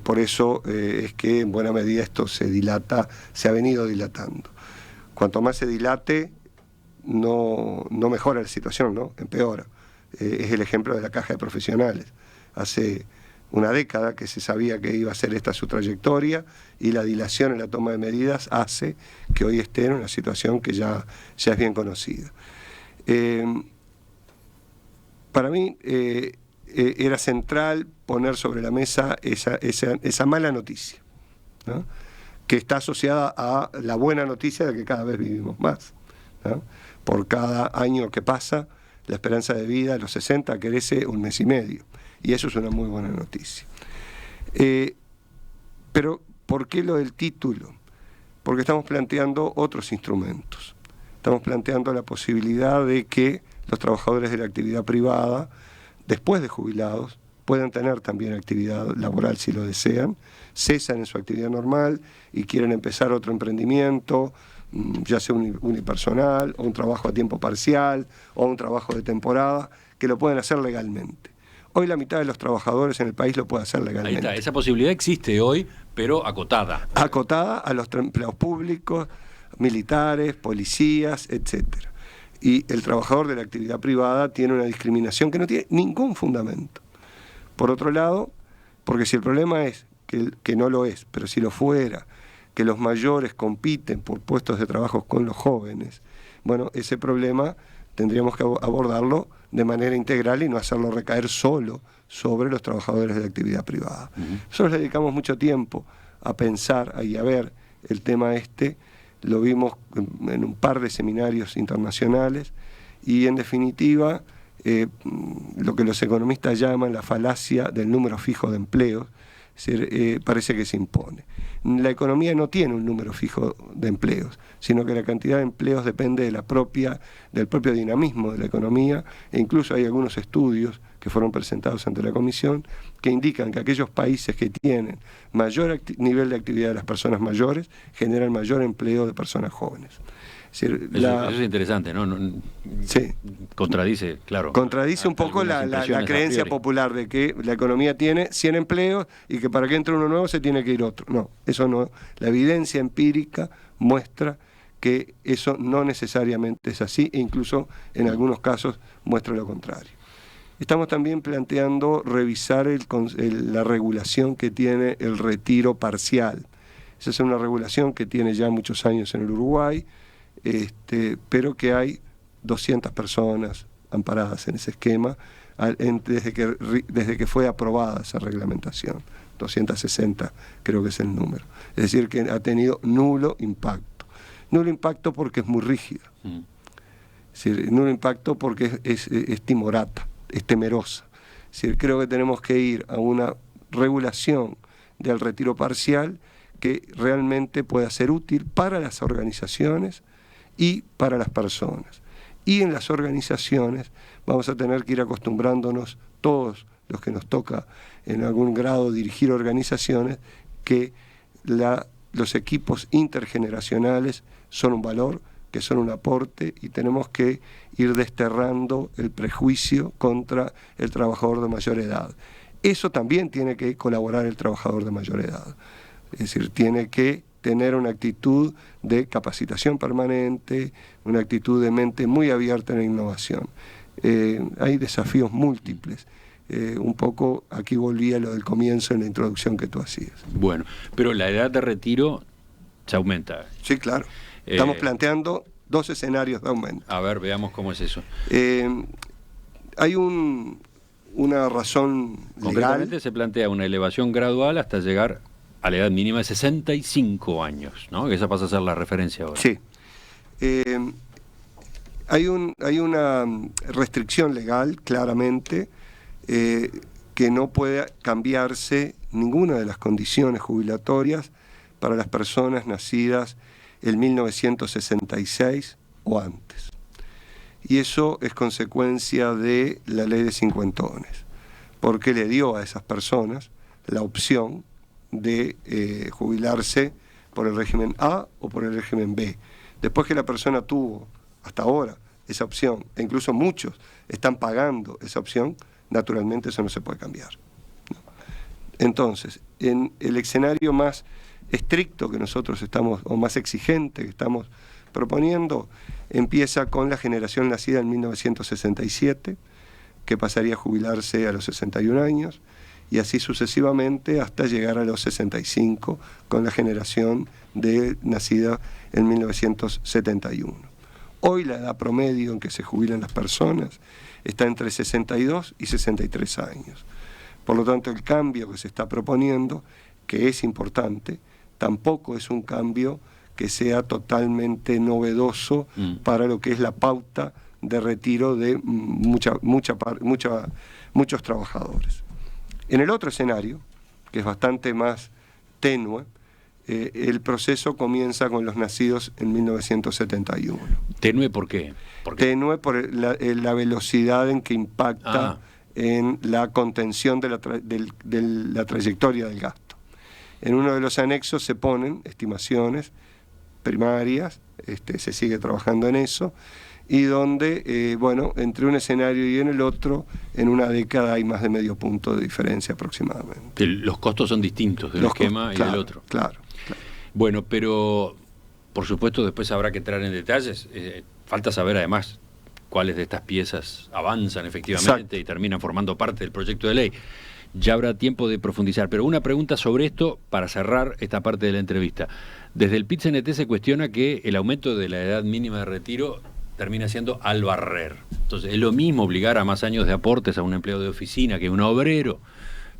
Por eso es que en buena medida esto se dilata, se ha venido dilatando. Cuanto más se dilate, no mejora la situación, ¿no? Empeora. Es el ejemplo de la caja de profesionales. Hace una década que se sabía que iba a ser esta su trayectoria, y la dilación en la toma de medidas hace que hoy esté en una situación que ya es bien conocida. Para mí era central poner sobre la mesa esa mala noticia, ¿no? Que está asociada a la buena noticia de que cada vez vivimos más, ¿no? Por cada año que pasa, la esperanza de vida a los 60 crece 1 mes y medio, y eso es una muy buena noticia. Pero, ¿por qué lo del título? Porque estamos planteando otros instrumentos. Estamos planteando la posibilidad de que los trabajadores de la actividad privada, después de jubilados, puedan tener también actividad laboral si lo desean, cesan en su actividad normal y quieren empezar otro emprendimiento, ya sea unipersonal, o un trabajo a tiempo parcial, o un trabajo de temporada, que lo pueden hacer legalmente. Hoy la mitad de los trabajadores en el país lo puede hacer legalmente. Ahí está, esa posibilidad existe hoy, pero acotada. Acotada a los empleados públicos, militares, policías, etcétera. Y el trabajador de la actividad privada tiene una discriminación que no tiene ningún fundamento. Por otro lado, porque si el problema es que no lo es, pero si lo fuera, que los mayores compiten por puestos de trabajo con los jóvenes, bueno, ese problema tendríamos que abordarlo de manera integral y no hacerlo recaer solo sobre los trabajadores de la actividad privada. Nosotros le dedicamos mucho tiempo a pensar y a ver el tema lo vimos en un par de seminarios internacionales, y en definitiva lo que los economistas llaman la falacia del número fijo de empleos, es decir, parece que se impone. La economía no tiene un número fijo de empleos, sino que la cantidad de empleos depende del propio dinamismo de la economía, e incluso hay algunos estudios que fueron presentados ante la Comisión que indican que aquellos países que tienen mayor nivel de actividad de las personas mayores generan mayor empleo de personas jóvenes. Es decir, eso es interesante, ¿no? Sí. Contradice, claro. Contradice un poco la creencia popular de que la economía tiene 100 empleos y que para que entre uno nuevo se tiene que ir otro. No, eso no. La evidencia empírica muestra que eso no necesariamente es así, e incluso en algunos casos muestra lo contrario. Estamos también planteando revisar la regulación que tiene el retiro parcial. Esa es una regulación que tiene ya muchos años en el Uruguay, pero que hay 200 personas amparadas en ese esquema desde que fue aprobada esa reglamentación. 260 creo que es el número. Es decir, que ha tenido nulo impacto. Nulo impacto porque es muy rígida. Es decir, nulo impacto porque es timorata, es temerosa. Es decir, creo que tenemos que ir a una regulación del retiro parcial que realmente pueda ser útil para las organizaciones y para las personas. Y en las organizaciones vamos a tener que ir acostumbrándonos, todos los que nos toca en algún grado dirigir organizaciones, que los equipos intergeneracionales son un valor, que son un aporte, y tenemos que ir desterrando el prejuicio contra el trabajador de mayor edad. Eso también tiene que colaborar el trabajador de mayor edad. Es decir, tiene que tener una actitud de capacitación permanente, una actitud de mente muy abierta en la innovación. Hay desafíos múltiples. Un poco aquí volvía lo del comienzo en la introducción que tú hacías. Bueno, pero la edad de retiro se aumenta. Sí, claro. Estamos planteando 2 escenarios de aumento. A ver, veamos cómo es eso. Hay una razón legal. Concretamente se plantea una elevación gradual hasta llegar a la edad mínima de 65 años, ¿no? Que esa pasa a ser la referencia ahora. Sí. Hay una restricción legal, claramente, que no puede cambiarse ninguna de las condiciones jubilatorias para las personas nacidas en 1966 o antes. Y eso es consecuencia de la ley de cincuentones, porque le dio a esas personas la opción de jubilarse por el régimen A o por el régimen B. Después que la persona tuvo hasta ahora esa opción, e incluso muchos están pagando esa opción, naturalmente eso no se puede cambiar, ¿no? Entonces, en el escenario más estricto que nosotros estamos, o más exigente que estamos proponiendo, empieza con la generación nacida en 1967, que pasaría a jubilarse a los 61 años, y así sucesivamente hasta llegar a los 65 con la generación nacida en 1971. Hoy la edad promedio en que se jubilan las personas está entre 62 y 63 años. Por lo tanto, el cambio que se está proponiendo, que es importante, tampoco es un cambio que sea totalmente novedoso para lo que es la pauta de retiro de muchos trabajadores. En el otro escenario, que es bastante más tenue, el proceso comienza con los nacidos en 1971. ¿Tenue por qué? Tenue por la velocidad en que impacta en la contención de la trayectoria del gasto. En uno de los anexos se ponen estimaciones primarias, se sigue trabajando en eso, y donde, entre un escenario y en el otro, en una década hay más de medio punto de diferencia aproximadamente. Los costos son distintos del esquema y del otro. Claro. Bueno, pero por supuesto después habrá que entrar en detalles. Falta saber además cuáles de estas piezas avanzan efectivamente y terminan formando parte del proyecto de ley. Ya habrá tiempo de profundizar, pero una pregunta sobre esto para cerrar esta parte de la entrevista. Desde el PIT-CNT se cuestiona que el aumento de la edad mínima de retiro termina siendo al barrer. Entonces, ¿es lo mismo obligar a más años de aportes a un empleado de oficina que a un obrero?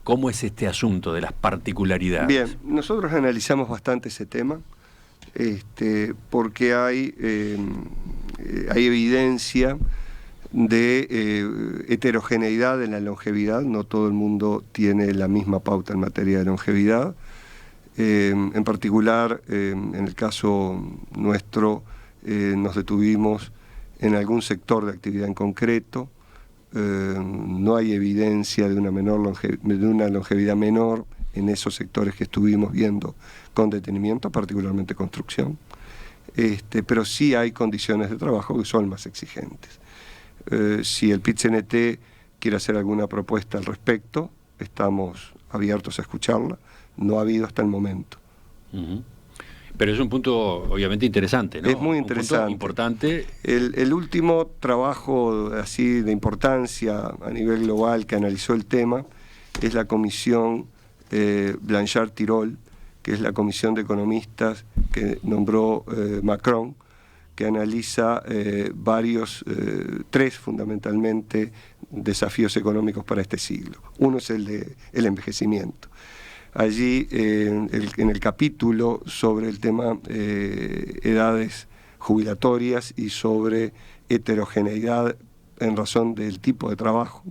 ¿Cómo es este asunto de las particularidades? Bien, nosotros analizamos bastante ese tema, porque hay evidencia de heterogeneidad en la longevidad. No todo el mundo tiene la misma pauta en materia de longevidad. En particular, en el caso nuestro, nos detuvimos en algún sector de actividad en concreto. No hay evidencia de una longevidad menor en esos sectores que estuvimos viendo con detenimiento, particularmente construcción. Pero sí hay condiciones de trabajo que son más exigentes. Si el PIT-CNT quiere hacer alguna propuesta al respecto, estamos abiertos a escucharla. No ha habido hasta el momento. Pero es un punto obviamente interesante, ¿no? Es muy interesante. Un punto importante. El último trabajo así de importancia a nivel global que analizó el tema es la comisión Blanchard-Tirol, que es la comisión de economistas que nombró Macron, que analiza tres fundamentalmente desafíos económicos para este siglo. Uno es el del envejecimiento. Allí, en el capítulo sobre el tema edades jubilatorias y sobre heterogeneidad en razón del tipo de trabajo,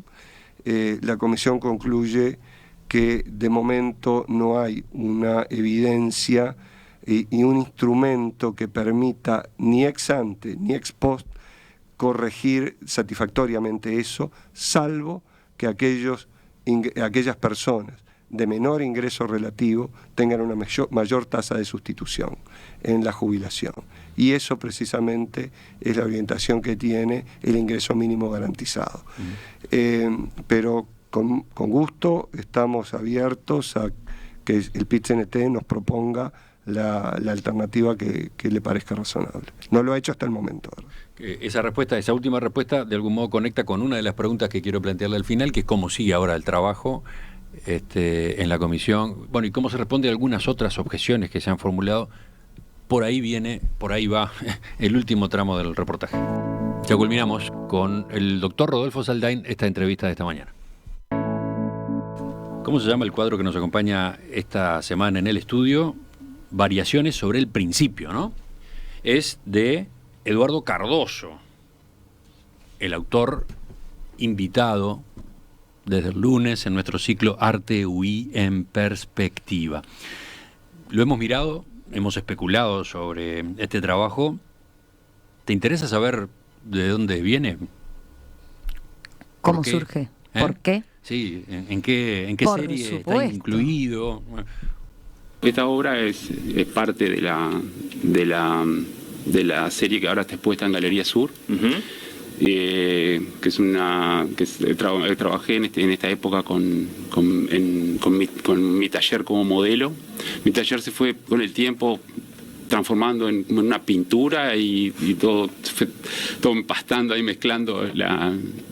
la comisión concluye que de momento no hay una evidencia y un instrumento que permita ni ex ante ni ex post corregir satisfactoriamente eso, salvo que aquellas personas de menor ingreso relativo tengan una mayor tasa de sustitución en la jubilación. Y eso precisamente es la orientación que tiene el ingreso mínimo garantizado. Pero con gusto estamos abiertos a que el PIT-CNT nos proponga la alternativa que le parezca razonable. No lo ha hecho hasta el momento, ¿verdad? Esa última respuesta de algún modo conecta con una de las preguntas que quiero plantearle al final, que es cómo sigue ahora el trabajo en la comisión, bueno, y cómo se responde a algunas otras objeciones que se han formulado. Por ahí va el último tramo del reportaje. Ya culminamos con el doctor Rodolfo Saldain esta entrevista de esta mañana. ¿Cómo se llama el cuadro que nos acompaña esta semana en el estudio? Variaciones sobre el principio, ¿no? Es de Eduardo Cardoso, el autor invitado desde el lunes en nuestro ciclo Arte UI en Perspectiva. Lo hemos mirado, hemos especulado sobre este trabajo. ¿Te interesa saber de dónde viene? ¿Cómo surge? ¿Por qué? Sí, ¿en qué serie está incluido? Bueno. Esta obra es parte de la serie que ahora está expuesta en Galería Sur. trabajé en esta época con mi taller como modelo. Mi taller se fue con el tiempo transformando en una pintura y todo empastando ahí, mezclando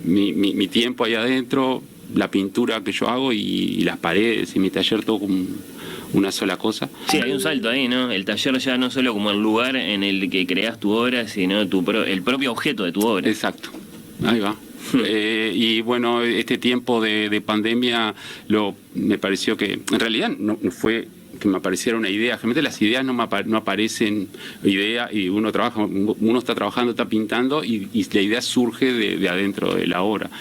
mi tiempo ahí adentro, la pintura que yo hago y las paredes y mi taller, todo como una sola cosa. Sí, hay un salto ahí, ¿no? El taller ya no solo como el lugar en el que creas tu obra, sino el propio objeto de tu obra. Exacto, ahí va. Y bueno, este tiempo de pandemia me pareció que en realidad no fue que me apareciera una idea. Generalmente las ideas no aparecen y uno está trabajando, está pintando y la idea surge de adentro de la obra.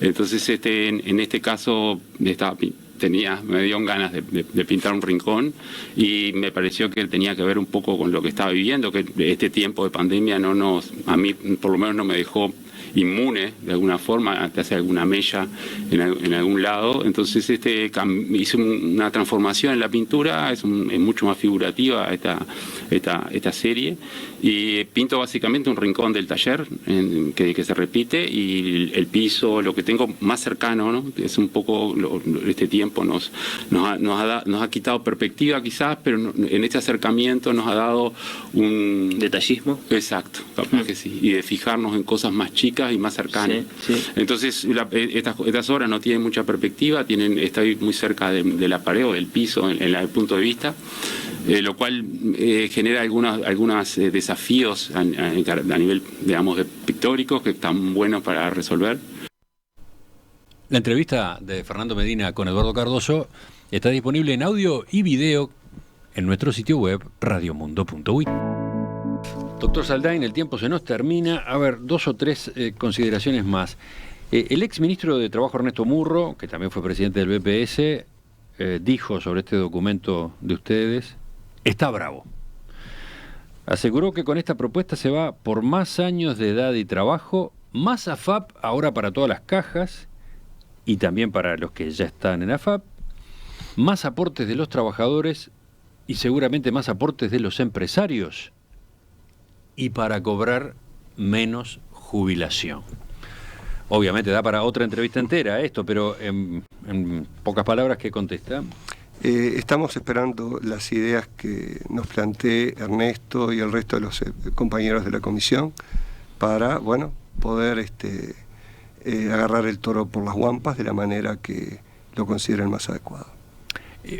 Entonces en este caso me dio ganas de pintar un rincón y me pareció que tenía que ver un poco con lo que estaba viviendo, que este tiempo de pandemia a mí por lo menos no me dejó inmune de alguna forma, te hace alguna mella en algún lado. Entonces hice una transformación en la pintura, es mucho más figurativa esta serie, y pinto básicamente un rincón del taller que se repite, y el piso, lo que tengo más cercano, ¿no? Es un poco este tiempo nos ha quitado perspectiva quizás, pero en este acercamiento nos ha dado un detallismo. Exacto, capaz que sí, y de fijarnos en cosas más chicas y más cercanas. Sí, sí. Entonces estas obras no tienen mucha perspectiva, estoy muy cerca de la pared o del piso en el punto de vista, lo cual genera algunos desafíos a nivel, digamos, pictóricos, que están buenos para resolver. La entrevista de Fernando Medina con Eduardo Cardoso está disponible en audio y video en nuestro sitio web radiomundo.uy. Doctor Saldain, el tiempo se nos termina. A ver, 2 o 3 consideraciones más. El ex ministro de Trabajo, Ernesto Murro, que también fue presidente del BPS, dijo sobre este documento de ustedes: está bravo. Aseguró que con esta propuesta se va por más años de edad y trabajo, más AFAP ahora para todas las cajas y también para los que ya están en AFAP, más aportes de los trabajadores y seguramente más aportes de los empresarios, y para cobrar menos jubilación. Obviamente da para otra entrevista entera esto, pero en pocas palabras, ¿qué contesta? Estamos esperando las ideas que nos plantee Ernesto y el resto de los compañeros de la comisión para, bueno, poder agarrar el toro por las guampas de la manera que lo consideren más adecuado.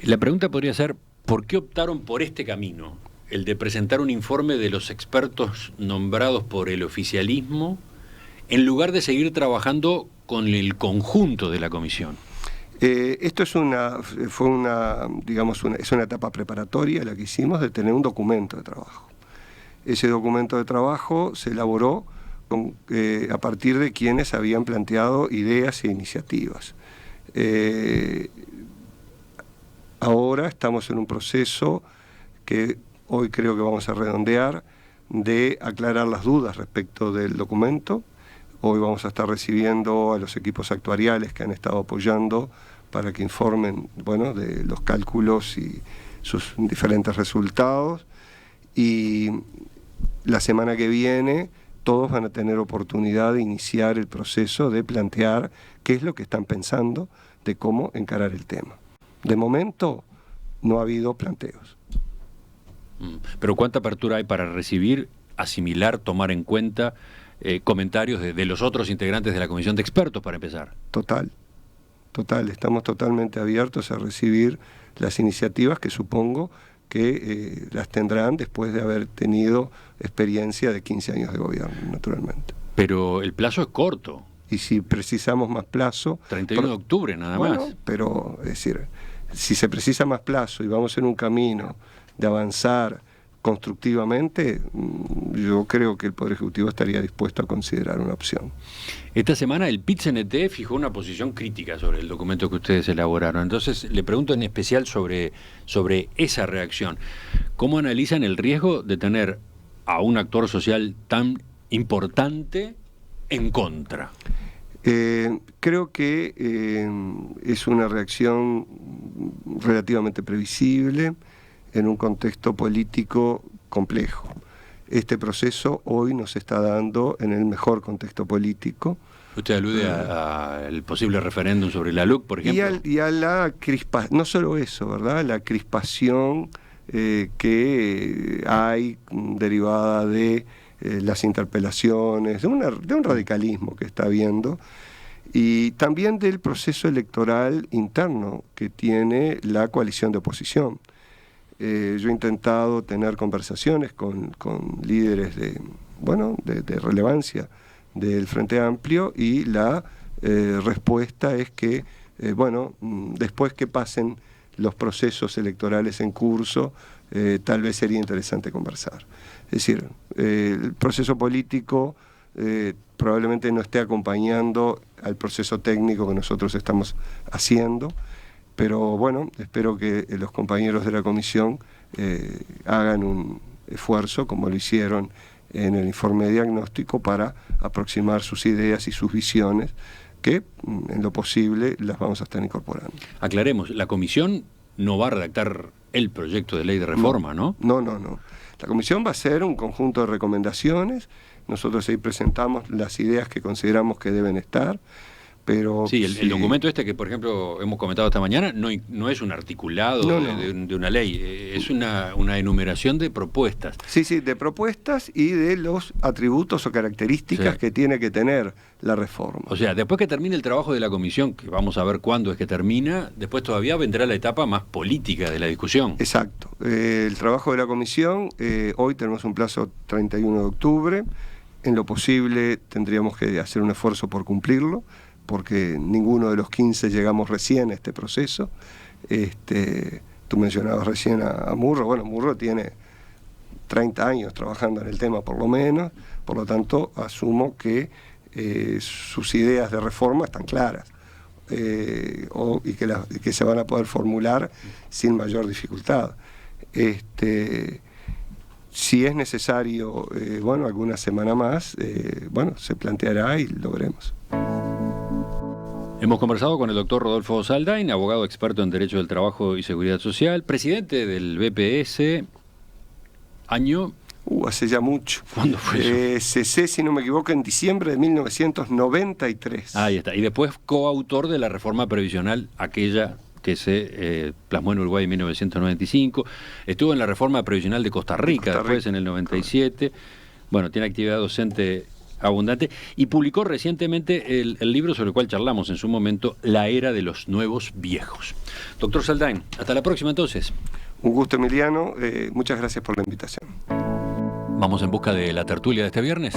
La pregunta podría ser, ¿por qué optaron por este camino? El de presentar un informe de los expertos nombrados por el oficialismo, en lugar de seguir trabajando con el conjunto de la comisión. Esto es una etapa preparatoria la que hicimos de tener un documento de trabajo. Ese documento de trabajo se elaboró a partir de quienes habían planteado ideas e iniciativas. Ahora estamos en un proceso que hoy creo que vamos a redondear, de aclarar las dudas respecto del documento. Hoy vamos a estar recibiendo a los equipos actuariales que han estado apoyando para que informen, bueno, de los cálculos y sus diferentes resultados. Y la semana que viene todos van a tener oportunidad de iniciar el proceso de plantear qué es lo que están pensando de cómo encarar el tema. De momento no ha habido planteos. Pero ¿cuánta apertura hay para recibir, asimilar, tomar en cuenta comentarios de los otros integrantes de la comisión de expertos, para empezar? Total, estamos totalmente abiertos a recibir las iniciativas que supongo que las tendrán después de haber tenido experiencia de 15 años de gobierno, naturalmente. Pero el plazo es corto. Y si precisamos más plazo... 31 de octubre nada más. Pero, es decir, si se precisa más plazo y vamos en un camino de avanzar constructivamente, yo creo que el Poder Ejecutivo estaría dispuesto a considerar una opción. Esta semana el PIT-CNT fijó una posición crítica sobre el documento que ustedes elaboraron. Entonces le pregunto en especial sobre esa reacción. ¿Cómo analizan el riesgo de tener a un actor social tan importante en contra? Creo que es una reacción relativamente previsible en un contexto político complejo. este proceso hoy nos está dando en el mejor contexto político. Usted alude al posible referéndum sobre la LUC, por ejemplo. Y a la crispación, no solo eso, ¿verdad? La crispación que hay derivada de las interpelaciones, de un radicalismo que está habiendo, y también del proceso electoral interno que tiene la coalición de oposición. Yo he intentado tener conversaciones con líderes de relevancia del Frente Amplio, y la respuesta es que, después que pasen los procesos electorales en curso, tal vez sería interesante conversar. Es decir, el proceso político probablemente no esté acompañando al proceso técnico que nosotros estamos haciendo, pero bueno, espero que los compañeros de la comisión hagan un esfuerzo, como lo hicieron en el informe de diagnóstico, para aproximar sus ideas y sus visiones, que en lo posible las vamos a estar incorporando. Aclaremos, la comisión no va a redactar el proyecto de ley de reforma, ¿no? No. La comisión va a hacer un conjunto de recomendaciones. Nosotros ahí presentamos las ideas que consideramos que deben estar, pero... Sí, el documento este que, por ejemplo, hemos comentado esta mañana, no es un articulado de una ley, es una enumeración de propuestas. Sí, de propuestas y de los atributos o características que tiene que tener la reforma. O sea, después que termine el trabajo de la comisión, que vamos a ver cuándo es que termina, después todavía vendrá la etapa más política de la discusión. Exacto. El trabajo de la comisión, hoy tenemos un plazo 31 de octubre, en lo posible tendríamos que hacer un esfuerzo por cumplirlo, porque ninguno de los 15 llegamos recién a este proceso. Tú mencionabas recién a Murro. Bueno, Murro tiene 30 años trabajando en el tema por lo menos, por lo tanto asumo que sus ideas de reforma están claras y que se van a poder formular sin mayor dificultad. Si es necesario, alguna semana más, se planteará y lo veremos. Hemos conversado con el doctor Rodolfo Saldain, abogado experto en Derecho del Trabajo y Seguridad Social, presidente del BPS, año... hace ya mucho. ¿Cuándo fue eso? Cesé, si no me equivoco, en diciembre de 1993. Ahí está. Y después coautor de la reforma previsional, aquella que se plasmó en Uruguay en 1995. Estuvo en la reforma previsional de Costa Rica, después en el 97. Bueno, tiene actividad docente abundante, y publicó recientemente el libro sobre el cual charlamos en su momento, La Era de los Nuevos Viejos. Doctor Saldain, hasta la próxima entonces. Un gusto, Emiliano, muchas gracias por la invitación. Vamos en busca de la tertulia de este viernes.